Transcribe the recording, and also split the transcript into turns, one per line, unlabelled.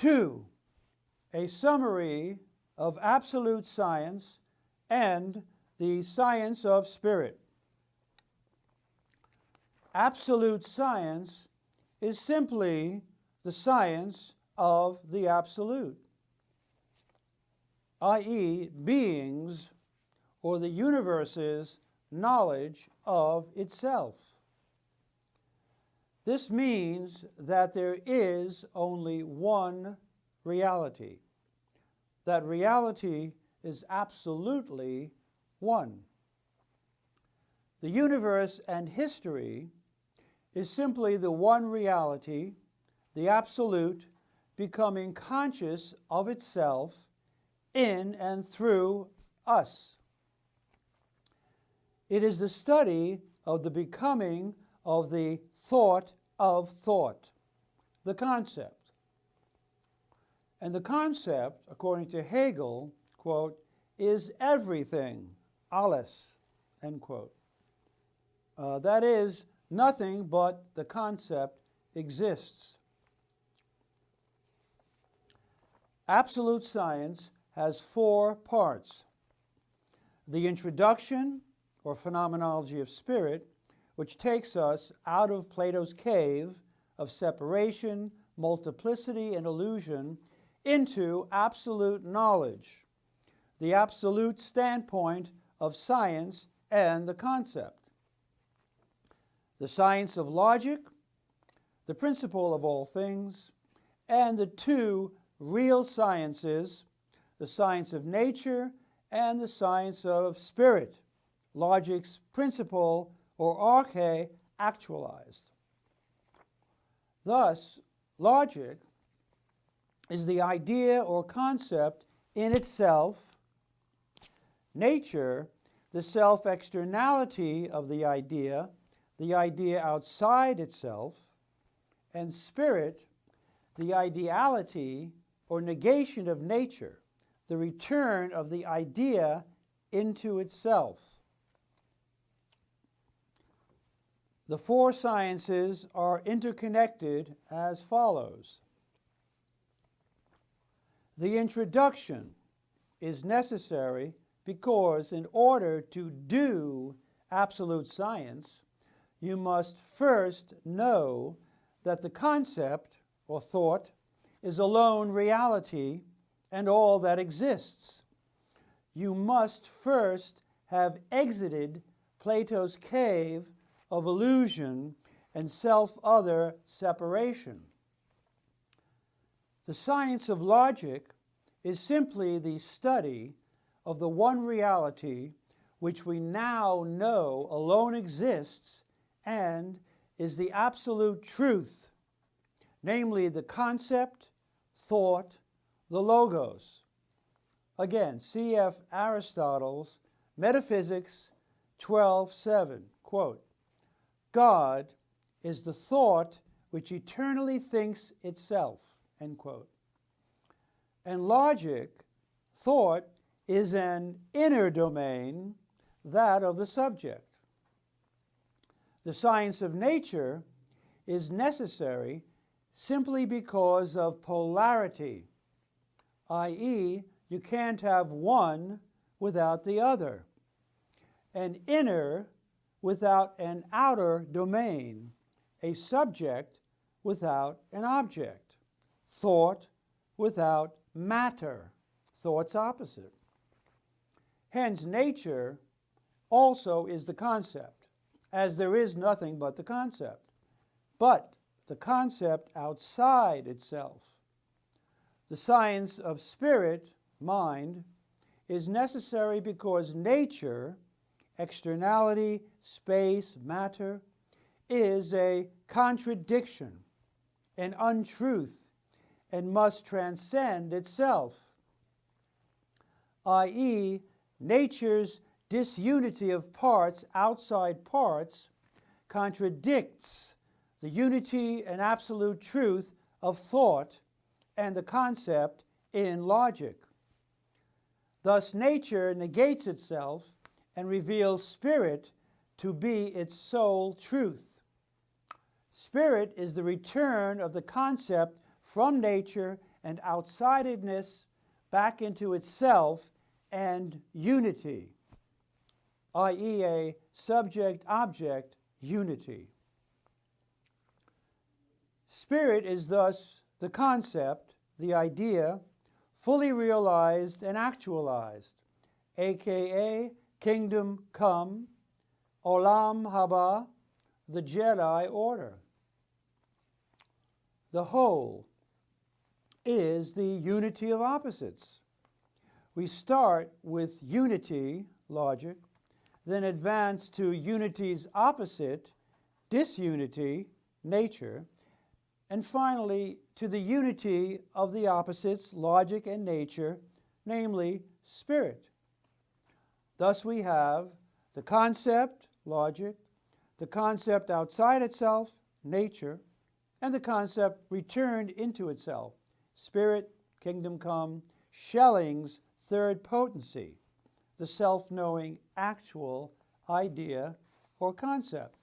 2. A summary of absolute science and the science of spirit. Absolute science is simply the science of the absolute, i.e., being's or the universe's knowledge of itself. This means that there is only one reality. That reality is absolutely one. The universe and history is simply the one reality, the absolute, becoming conscious of itself in and through us. It is the study of the becoming of the thought of thought, the concept. And the concept, according to Hegel, quote, is everything, alles, end quote. That is, nothing but the concept exists. Absolute science has 4 parts. The introduction, or Phenomenology of Spirit, which takes us out of Plato's cave of separation, multiplicity, and illusion into absolute knowledge, the absolute standpoint of science and the concept. The science of logic, the principle of all things, and the 2 real sciences, the science of nature and the science of spirit, logic's principle, or arche actualized. Thus, logic is the idea or concept in itself, nature, the self-externality of the idea outside itself, and spirit, the ideality or negation of nature, the return of the idea into itself. The 4 sciences are interconnected as follows. The introduction is necessary because in order to do absolute science, you must first know that the concept or thought is alone reality and all that exists. You must first have exited Plato's cave of illusion and self-other separation. The science of logic is simply the study of the one reality which we now know alone exists and is the absolute truth, namely the concept, thought, the logos. Again, cf. Aristotle's Metaphysics 12:7, quote, God is the thought which eternally thinks itself, end quote. And logic, thought, is an inner domain, that of the subject. The science of nature is necessary simply because of polarity, i.e., you can't have one without the other. An inner without an outer domain, a subject without an object, thought without matter, thought's opposite. Hence, nature also is the concept, as there is nothing but the concept, but the concept outside itself. The science of spirit, mind, is necessary because nature, externality, space, matter, is a contradiction, an untruth, and must transcend itself, i.e., nature's disunity of parts outside parts contradicts the unity and absolute truth of thought and the concept in logic. Thus, nature negates itself and reveals spirit to be its sole truth. Spirit is the return of the concept from nature and outsidedness back into itself and unity, i.e. a subject-object unity. Spirit is thus the concept, the idea, fully realized and actualized, aka kingdom come, olam haba, the Jedi order. The whole is the unity of opposites. We start with unity, logic, then advance to unity's opposite, disunity, nature, and finally to the unity of the opposites, logic and nature, namely spirit. Thus we have the concept, logic, the concept outside itself, nature, and the concept returned into itself, spirit, kingdom come, Schelling's third potency, the self-knowing actual idea or concept.